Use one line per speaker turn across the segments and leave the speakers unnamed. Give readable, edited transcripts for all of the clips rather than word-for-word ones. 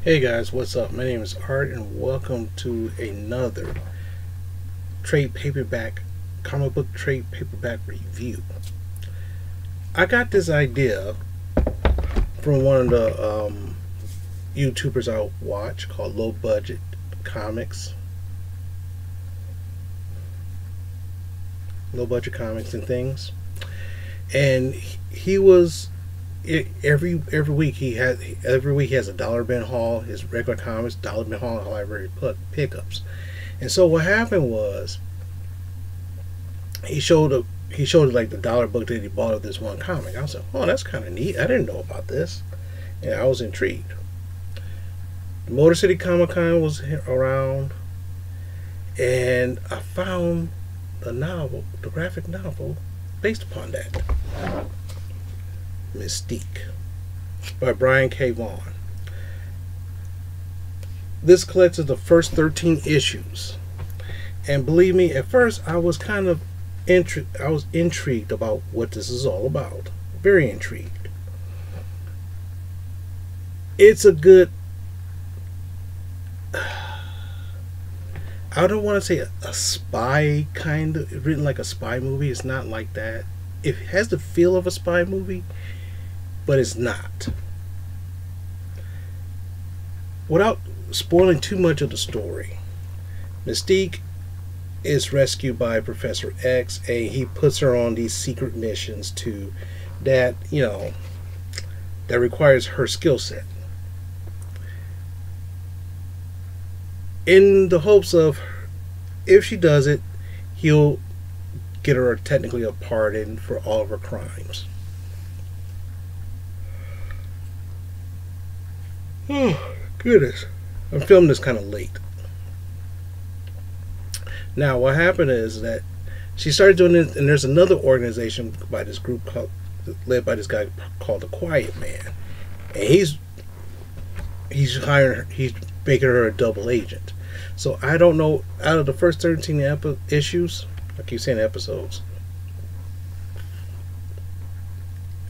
Hey guys, what's up? My name is Art and welcome to another comic book trade paperback review. I got this idea from one of the YouTubers I watch called Low Budget Comics. Low Budget Comics and things. And he was every week he has a dollar bin haul, his regular comics, dollar bin haul, and library pickups. And so what happened was he showed like the dollar book that he bought of this one comic. I was like, oh, that's kind of neat. I didn't know about this, and I was intrigued. The Motor City Comic Con was around, and I found the graphic novel based upon that. Mystique by Brian K. Vaughan. This collects the first 13 issues, and believe me, at first I was kind of intrigued about what this is all about. Very intrigued. It's a good, I don't want to say a spy kind of, written like a spy movie. It's not like that. It has the feel of a spy movie, but it's not. Without spoiling too much of the story, Mystique is rescued by Professor X, and he puts her on these secret missions that requires her skill set, in the hopes of, if she does it, he'll get her technically a pardon for all of her crimes. Oh, goodness. I'm filming this kind of late. Now, what happened is that she started doing it, and there's another organization by this group led by this guy called the Quiet Man. And he's making her a double agent. So I don't know, out of the first 13 issues, I keep saying episodes,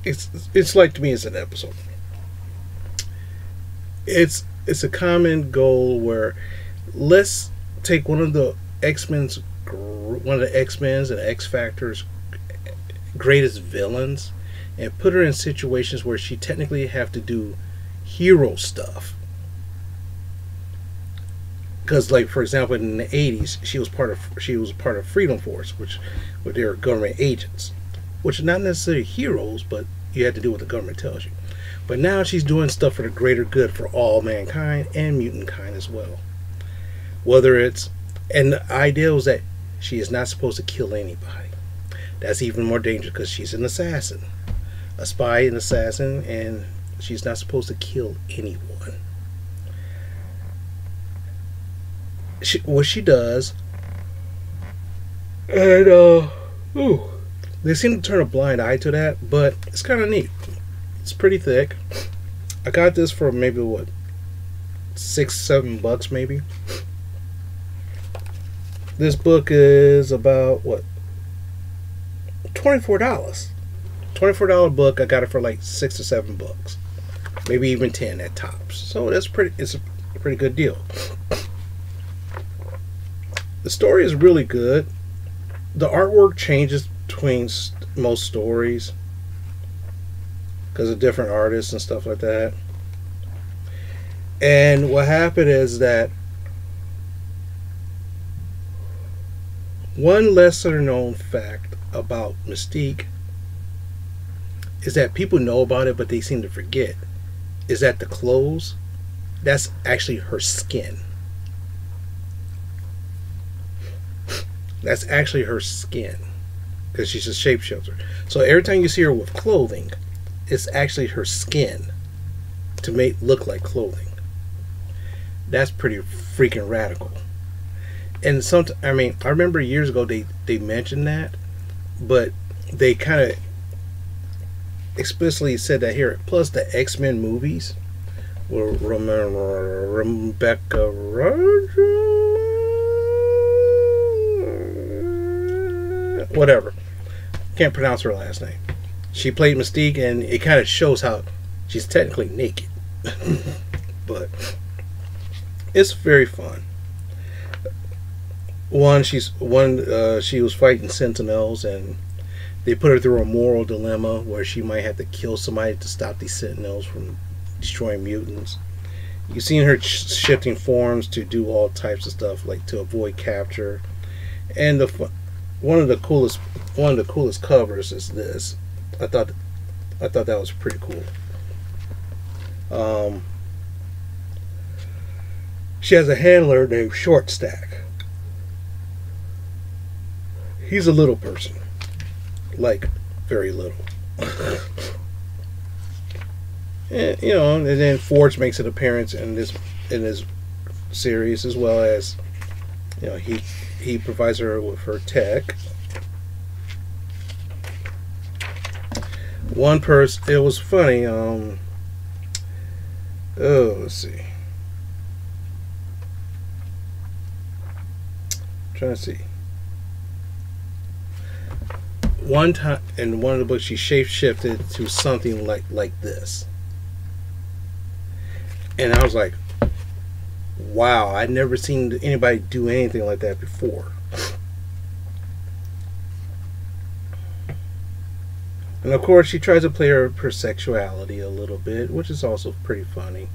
it's like, to me, it's an episode. It's a common goal where, let's take one of the X-Men's and X Factor's greatest villains and put her in situations where she technically have to do hero stuff. Because, like, for example, in the 80s, she was part of Freedom Force, which they were government agents, which are not necessarily heroes, but you had to do what the government tells you. But now she's doing stuff for the greater good for all mankind and mutant kind as well. And the idea was that she is not supposed to kill anybody. That's even more dangerous because she's an assassin, a spy and assassin, and she's not supposed to kill anyone. What she does, and they seem to turn a blind eye to that, but it's kind of neat. It's pretty thick. I got this for maybe $6, $7 maybe. This book is about $24. $24 book. I got it for like $6 or $7, maybe even 10 at tops. So it's a pretty good deal. The story is really good. The artwork changes between most stories because of different artists and stuff like that. And what happened is that one lesser known fact about Mystique is that people know about it, but they seem to forget, is that the clothes, that's actually her skin. That's actually her skin, because she's a shapeshifter. So every time you see her with clothing, it's actually her skin to make look like clothing. That's pretty freaking radical. And I remember years ago they mentioned that, but they kind of explicitly said that here. Plus, the X-Men movies were Rebecca whatever, can't pronounce her last name. She played Mystique, and it kind of shows how she's technically naked. But It's very fun. She was fighting Sentinels, and they put her through a moral dilemma where she might have to kill somebody to stop these Sentinels from destroying mutants. You've seen her shifting forms to do all types of stuff, like to avoid capture. And one of the coolest covers is this. I thought that was pretty cool. She has a handler named Short Stack. He's a little person, like very little. And, and then Forge makes an appearance in this series, as well as he provides her with her tech. One person, it was funny. Let's see. Trying to see. One time in one of the books, she shape-shifted to something like this, and I was like, "Wow! I'd never seen anybody do anything like that before." And of course, she tries to play her sexuality a little bit, which is also pretty funny.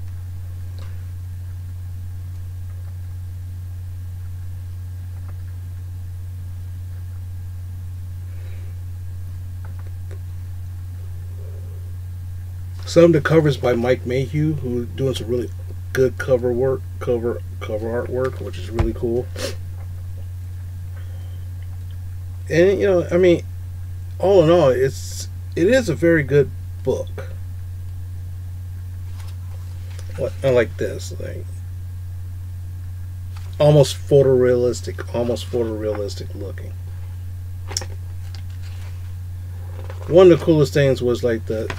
Some of the covers by Mike Mayhew, who's doing some really good cover artwork, which is really cool. And I mean, all in all, it is a very good book. I like this, like almost photorealistic looking. One of the coolest things was like the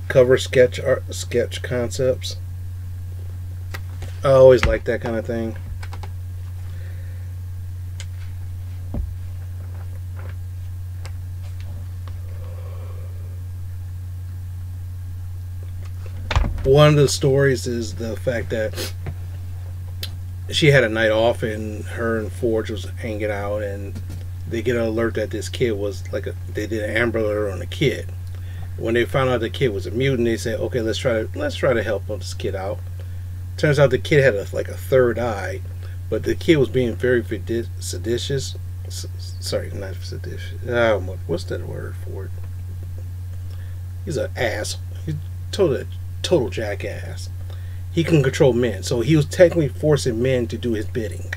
cover sketch concepts. I always like that kind of thing. One of the stories is the fact that she had a night off, and her and Forge was hanging out, and they get an alert that this kid was they did an Amber Alert on a kid. When they found out the kid was a mutant, they said, "Okay, let's try to help this kid out." Turns out the kid had a third eye, but the kid was being very seditious. Sorry, not seditious. What's that word for it? He's an ass. He's total jackass. He can control men, so he was technically forcing men to do his bidding.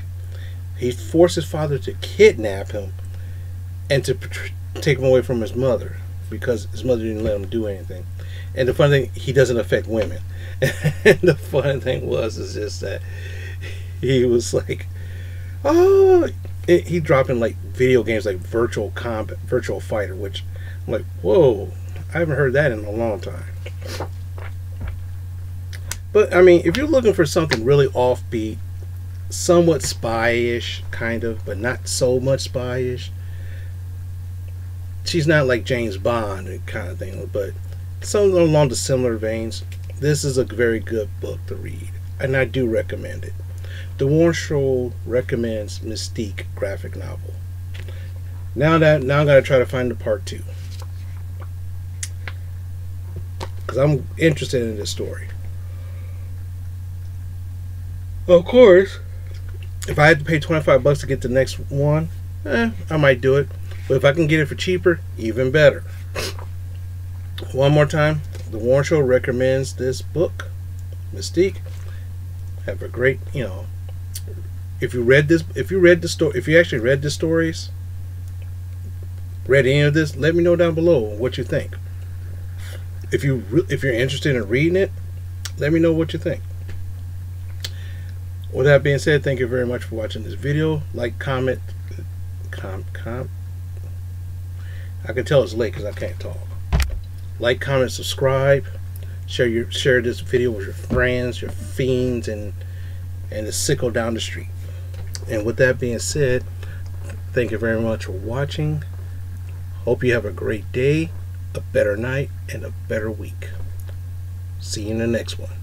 He forced his father to kidnap him and to take him away from his mother, because his mother didn't let him do anything. And the funny thing, he doesn't affect women. And the funny thing is just that he was like, oh, he dropped in video games like Virtual Fighter, which I'm like, whoa, I haven't heard that in a long time. But I mean, if you're looking for something really offbeat, somewhat spy-ish, kind of, but not so much spy-ish. She's not like James Bond kind of thing, but something along the similar veins. This is a very good book to read, and I do recommend it. The Warren Show recommends Mystique graphic novel. Now I'm gonna try to find the part 2, because I'm interested in this story. Of course, if I had to pay $25 to get the next one, I might do it. But if I can get it for cheaper, even better. One more time, the Warren Show recommends this book, Mystique. Have a great, if you actually read the stories, read any of this, let me know down below what you think. If you're interested in reading it, let me know what you think. With that being said, thank you very much for watching this video. Like, comment, I can tell it's late because I can't talk. Like, comment, subscribe. Share this video with your friends, your fiends, and the sicko down the street. And with that being said, thank you very much for watching. Hope you have a great day, a better night, and a better week. See you in the next one.